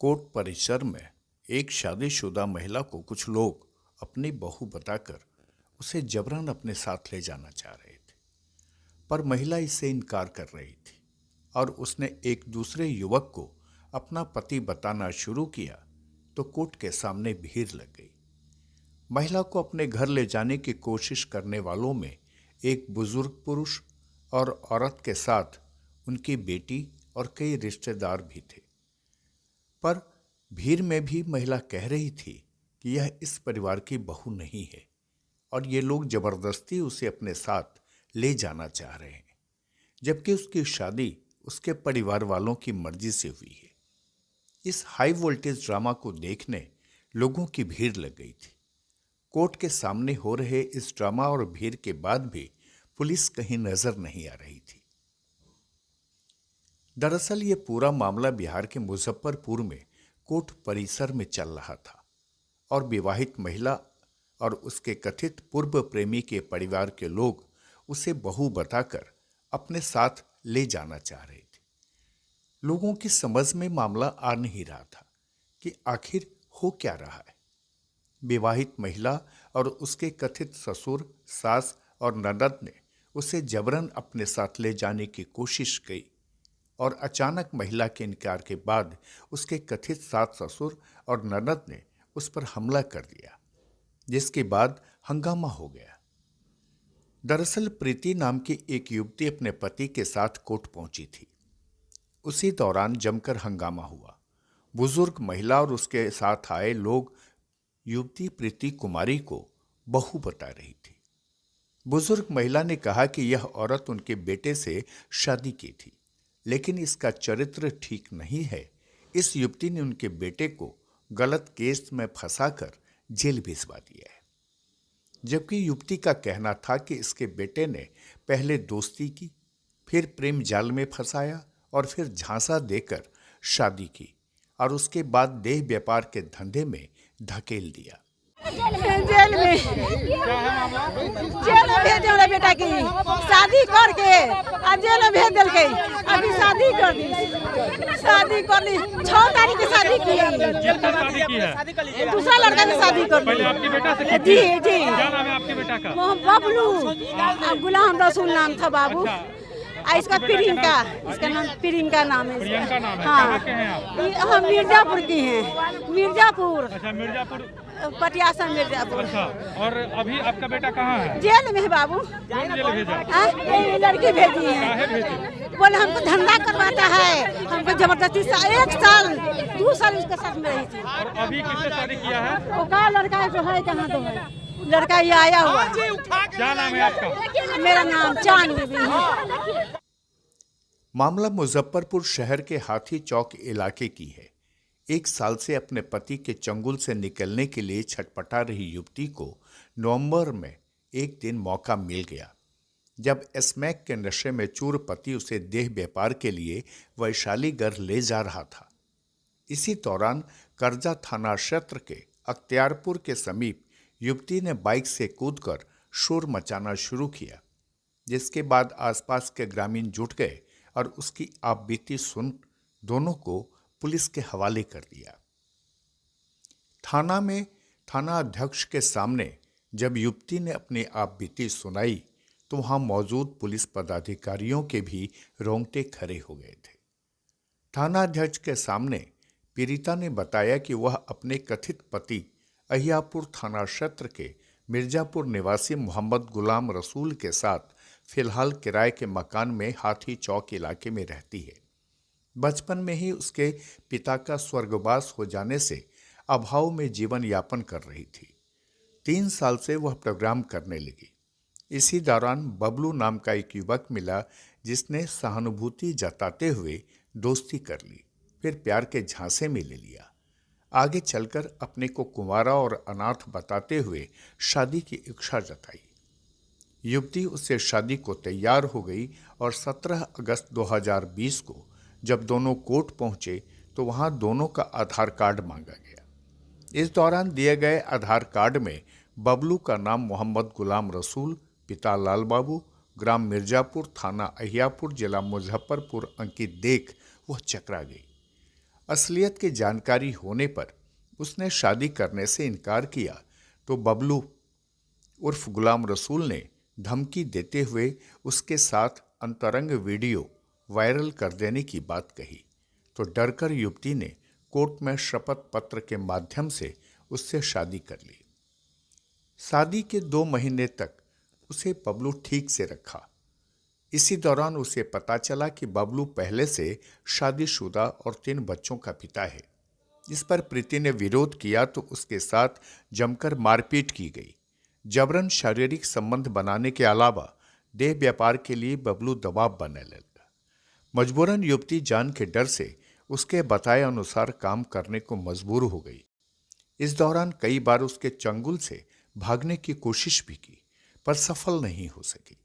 Court परिसर में एक शादीशुदा महिला को कुछ लोग अपनी बहू बताकर उसे जबरन अपने साथ ले जाना चाह रहे थे, पर महिला इससे इनकार कर रही थी और उसने एक दूसरे युवक को अपना पति बताना शुरू किया तो कोर्ट के सामने भीड़ लग गई। महिला को अपने घर ले जाने की कोशिश करने वालों में एक बुजुर्ग पुरुष और औरत के साथ उनकी बेटी और कई रिश्तेदार भी थे, पर भीड़ में भी महिला कह रही थी कि यह इस परिवार की बहू नहीं है और ये लोग जबरदस्ती उसे अपने साथ ले जाना चाह रहे हैं, जबकि उसकी शादी उसके परिवार वालों की मर्जी से हुई है। इस हाई वोल्टेज ड्रामा को देखने लोगों की भीड़ लग गई थी। कोर्ट के सामने हो रहे इस ड्रामा और भीड़ के बाद भी पुलिस कहीं नजर नहीं आ रही थी। दरअसल ये पूरा मामला बिहार के मुजफ्फरपुर में कोर्ट परिसर में चल रहा था और विवाहित महिला और उसके कथित पूर्व प्रेमी के परिवार के लोग उसे बहू बताकर अपने साथ ले जाना चाह रहे थे। लोगों की समझ में मामला आ नहीं रहा था कि आखिर हो क्या रहा है। विवाहित महिला और उसके कथित ससुर, सास और ननद ने उसे जबरन अपने साथ ले जाने की कोशिश की और अचानक महिला के इनकार के बाद उसके कथित सास ससुर और ननद ने उस पर हमला कर दिया, जिसके बाद हंगामा हो गया। दरअसल प्रीति नाम की एक युवती अपने पति के साथ कोर्ट पहुंची थी। उसी दौरान जमकर हंगामा हुआ। बुजुर्ग महिला और उसके साथ आए लोग युवती प्रीति कुमारी को बहू बता रही थी। बुजुर्ग महिला ने कहा कि यह औरत उनके बेटे से शादी की थी, लेकिन इसका चरित्र ठीक नहीं है। इस युवती ने उनके बेटे को गलत केस में फंसाकर जेल भिजवा दिया है, जबकि युवती का कहना था कि इसके बेटे ने पहले दोस्ती की, फिर प्रेम जाल में फंसाया और फिर झांसा देकर शादी की और उसके बाद देह व्यापार के धंधे में धकेल दिया। जेल में भेज दिया बेटा की शादी करके आ जेल में भेज दिल के अभी शादी कर ली 6 तारीख की शादी की दूसरा लड़का से शादी कर ली। आपके बेटा से जी जी क्या नाम है आपके बेटा का? बबलू गुलाम रसूल नाम था बाबू। इसका प्रियंका, इसका नाम प्रियंका नाम है। प्रियंका नाम है। हाँ, कहाँ के हैं आप? हम मिर्जापुर की हैं। मिर्जापुर, अच्छा, मिर्जापुर। पटियासा मिर्जापुर। अच्छा, और अभी आपका बेटा कहाँ है? जेल में है बाबू। कौन जेल भेजा? ये लड़की भेजी है। काहे भेजी? बोले हमको धंधा करवाता है, हमको जबरदस्ती 1 साल 2 साल उसके साथ में रही थी। और अभी किससे शादी किया है? वो का लड़का जो है कहाँ तो है, लड़का ये आया हुआ। क्या नाम है आपका? मेरा नाम चांद बीबी है। मामला मुजफ्फरपुर शहर के हाथी चौक इलाके की है। 1 साल से अपने पति के चंगुल से निकलने के लिए छटपटा रही युवती को नवंबर में एक दिन मौका मिल गया, जब स्मैक के नशे में चूर पति उसे देह व्यापार के लिए वैशालीगढ़ ले जा रहा था। इसी दौरान करजा थाना क्षेत्र के अख्तियारपुर के समीप युवती ने बाइक से कूदकर शोर मचाना शुरू किया, जिसके बाद आसपास के ग्रामीण जुट गए और उसकी आपबीती सुन दोनों को पुलिस के हवाले कर दिया। थाना में थाना अध्यक्ष के सामने जब युवती ने अपनी आपबीती सुनाई तो वहां मौजूद पुलिस पदाधिकारियों के भी रोंगटे खड़े हो गए थे। थाना अध्यक्ष के सामने पीड़िता ने बताया कि वह अपने कथित पति अहियापुर थाना क्षेत्र के मिर्जापुर निवासी मोहम्मद गुलाम रसूल के साथ फिलहाल किराए के मकान में हाथी चौक इलाके में रहती है। बचपन में ही उसके पिता का स्वर्गवास हो जाने से अभाव में जीवन यापन कर रही थी। 3 साल से वह प्रोग्राम करने लगी। इसी दौरान बबलू नाम का एक युवक मिला, जिसने सहानुभूति जताते हुए दोस्ती कर ली, फिर प्यार के झांसे में ले लिया। आगे चलकर अपने को कुंवारा और अनाथ बताते हुए शादी की इच्छा जताई। युवती उससे शादी को तैयार हो गई और 17 अगस्त 2020 को जब दोनों कोर्ट पहुंचे तो वहां दोनों का आधार कार्ड मांगा गया। इस दौरान दिए गए आधार कार्ड में बबलू का नाम मोहम्मद गुलाम रसूल, पिता लाल बाबू, ग्राम मिर्जापुर, थाना अहियापुर, जिला मुजफ्फरपुर अंकित देख वह चकरा गई। असलियत की जानकारी होने पर उसने शादी करने से इनकार किया तो बबलू उर्फ गुलाम रसूल ने धमकी देते हुए उसके साथ अंतरंग वीडियो वायरल कर देने की बात कही तो डरकर युवती ने कोर्ट में शपथ पत्र के माध्यम से उससे शादी कर ली। शादी के 2 महीने तक उसे बबलू ठीक से रखा। इसी दौरान उसे पता चला कि बबलू पहले से शादीशुदा और 3 बच्चों का पिता है। इस पर प्रीति ने विरोध किया तो उसके साथ जमकर मारपीट की गई। जबरन शारीरिक संबंध बनाने के अलावा देह व्यापार के लिए बबलू दबाव बनने लगा। मजबूरन युवती जान के डर से उसके बताए अनुसार काम करने को मजबूर हो गई। इस दौरान कई बार उसके चंगुल से भागने की कोशिश भी की पर सफल नहीं हो सकी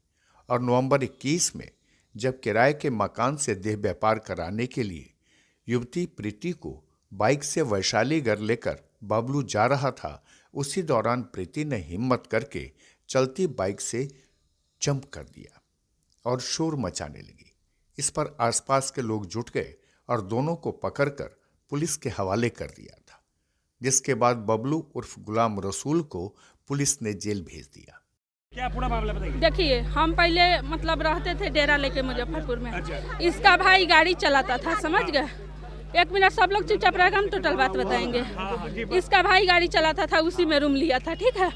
और नवंबर 21 में जब किराए के मकान से देह व्यापार कराने के लिए युवती प्रीति को बाइक से वैशालीगढ़ लेकर बबलू जा रहा था, उसी दौरान प्रीति ने हिम्मत करके चलती बाइक से जंप कर दिया और शोर मचाने लगी। इस पर आसपास के लोग जुट गए और दोनों को पकड़कर पुलिस के हवाले कर दिया था, जिसके बाद बबलू उर्फ गुलाम रसूल को पुलिस ने जेल भेज दिया। क्या पूरा मामला बताइए। देखिए, हम पहले मतलब रहते थे डेरा लेके मुजफ्फरपुर में। इसका भाई गाड़ी चलाता था, समझ गए। 1 मिनट सब लोग चुपचाप रहेगा, हम टोटल बात बताएंगे। इसका भाई गाड़ी चलाता था, उसी में रूम लिया था, ठीक है।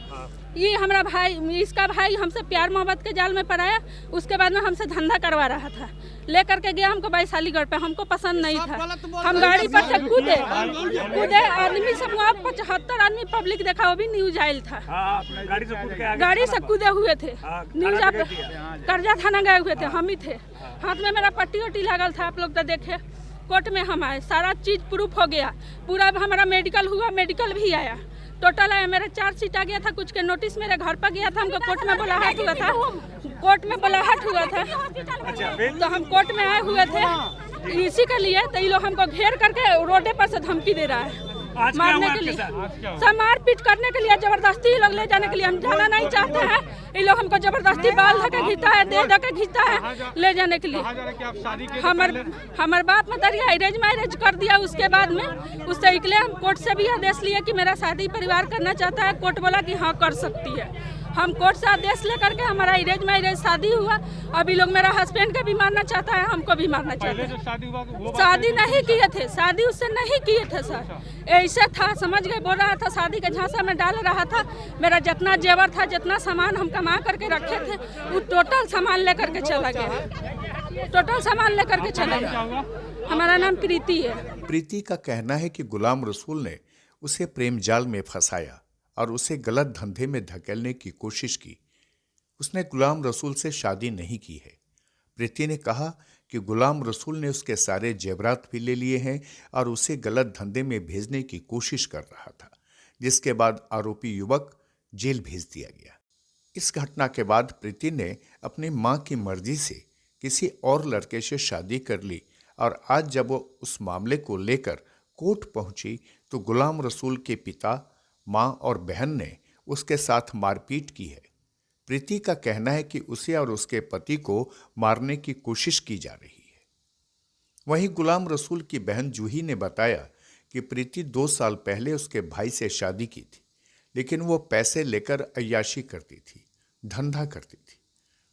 ये हमारा भाई, इसका भाई हमसे प्यार मोहब्बत के जाल में पड़ाया। उसके बाद में हमसे धंधा करवा रहा था, लेकर के गया हमको वैशालीगढ़ पे। हमको पसंद नहीं था, हम गाड़ी पर से कूदे। आदमी सब 75 आदमी पब्लिक देखा, वो भी न्यूज आयल था। गाड़ी से कूदे हुए थे, न्यूज आप कर्जा थाना गए हुए थे, हम ही थे। हाथ में मेरा पट्टी वट्टी लागल था, आप लोग तो देखे। कोर्ट में हम आए, सारा चीज प्रूफ हो गया, पूरा हमारा मेडिकल हुआ, मेडिकल भी आया, टोटल आया। मेरा 4 सीट आ गया था, कुछ के नोटिस मेरे घर पर गया था। हमको कोर्ट में बुलाहट हुआ था, कोर्ट में बुलाहट हुआ था, तो हम कोर्ट में आए हुए थे इसी के लिए। तो ये लोग हमको घेर करके रोडे पर से धमकी दे रहा है मारने के लिए, सब मारपीट करने के लिए, जबरदस्ती ये लोग ले जाने के लिए। हम जाना नहीं चाहते हैं, ये लोग हमको जबरदस्ती बाल धके खींचता है, देह धके खींचता है ले जाने के लिए। हमारे बाप मतरिया अरेंज मैरिज कर दिया। उसके बाद में उससे निकले, हम कोर्ट से भी आदेश लिए कि मेरा शादी परिवार करना चाहता है। कोर्ट बोला कि हाँ कर सकती है। हम कोर्ट से आदेश लेकर के हमारा अरेंज मैरिज शादी हुआ। अभी लोग मेरा हस्बैंड का भी मारना चाहता है, हमको भी मारना चाहता है। शादी नहीं किए थे, शादी उससे नहीं किए थे सर, ऐसा था, समझ गए। बोल रहा था शादी के झांसा में डाल रहा था। मेरा जितना जेवर था, जितना सामान हम कमा करके रखे थे, वो टोटल सामान लेकर के चला गया, टोटल सामान लेकर के चला गया। हमारा नाम प्रीति है। प्रीति का कहना है कि गुलाम रसूल ने उसे प्रेम जाल में फंसाया और उसे गलत धंधे में धकेलने की कोशिश की। उसने गुलाम रसूल से शादी नहीं की है। प्रीति ने कहा कि गुलाम रसूल ने उसके सारे जेवरात भी ले लिए हैं और उसे गलत धंधे में भेजने की कोशिश कर रहा था, जिसके बाद आरोपी युवक जेल भेज दिया गया। इस घटना के बाद प्रीति ने अपनी मां की मर्जी से किसी और लड़के से शादी कर ली और आज जब वो उस मामले को लेकर कोर्ट पहुंची तो गुलाम रसूल के पिता, मां और बहन ने उसके साथ मारपीट की है। प्रीति का कहना है कि उसे और उसके पति को मारने की कोशिश की जा रही है। वहीं गुलाम रसूल की बहन जूही ने बताया कि प्रीति 2 साल पहले उसके भाई से शादी की थी, लेकिन वो पैसे लेकर अय्याशी करती थी, धंधा करती थी।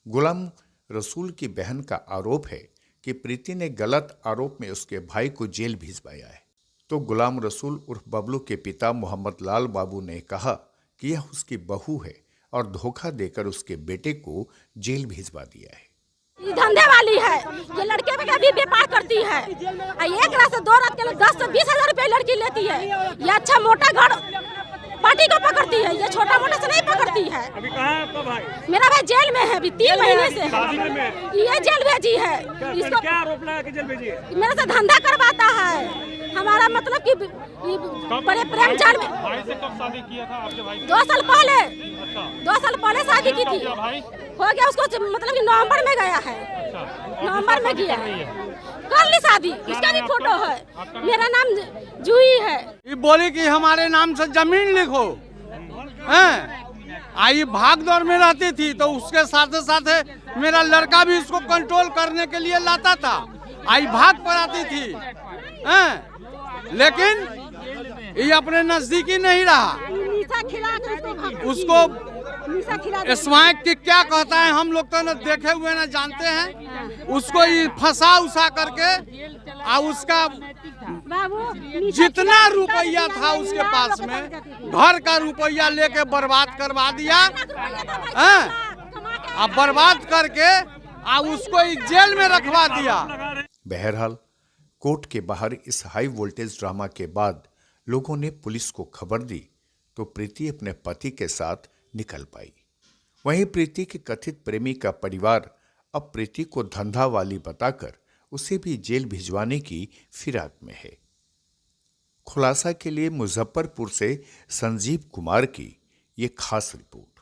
गुलाम रसूल की बहन का आरोप है कि प्रीति ने गलत आरोप में उसके भाई को जेल भिजवाया है। तो गुलाम रसूल उर्फ बबलू के पिता मोहम्मद लाल बाबू ने कहा कि यह उसकी बहू है और धोखा देकर उसके बेटे को जेल भिजवा दिया है। ये धंधे वाली है, ये लड़के का भी व्यापार करती है। एक रात से 2 रात के लिए 10 से 20 हजार रुपए लड़की लेती है। ये अच्छा मोटा घर पार्टी को पकड़ती है, ये छोटा मोटा से नहीं पकड़ती है। अभी कहाँ है आपका भाई? मेरा भाई जेल में है, अभी 3 महीने से है। ये जेल भेजी है। इसको क्या आरोप लगा कि जेल भेजी है? मेरे से धंधा करवाता है। हमारा मतलब कि बड़े प्रेम जाल में। भाई से कब शादी किया था आपके भाई? 2 साल पहले। अच्छा। 2 साल पहले शादी की थी। भाई हो गया उसको, मतलब कि नवंबर में गया है। नवंबर में किया है, कर ली शादी। इसका भी फोटो है। मेरा नाम जूही है। ये बोली कि हमारे नाम से जमीन लिखो, हैं? आई भाग दौड़ में रहती थी तो उसके साथ साथ मेरा लड़का भी उसको कंट्रोल करने के लिए लाता था। आई भाग पर आती थी, हैं? लेकिन ये अपने नजदीकी नहीं रहा। निशा खिला के उसको निशा खिला स्मैक की क्या कहता है हम लोग तो न देखे हुए न जानते हैं। उसको ये फंसा उसा करके और उसका बाबू जितना रुपया था उसके पास में घर का रुपया लेके बर्बाद करवा दिया हैं। अब बर्बाद करके और उसको जेल में रखवा दिया। बहरहाल कोर्ट के बाहर इस हाई वोल्टेज ड्रामा के बाद लोगों ने पुलिस को खबर दी तो प्रीति अपने पति के साथ निकल पाई। वहीं प्रीति के कथित प्रेमी का परिवार अब प्रीति को धंधा वाली बताकर उसे भी जेल भिजवाने की फिराक में है। खुलासा के लिए मुजफ्फरपुर से संजीव कुमार की ये खास रिपोर्ट।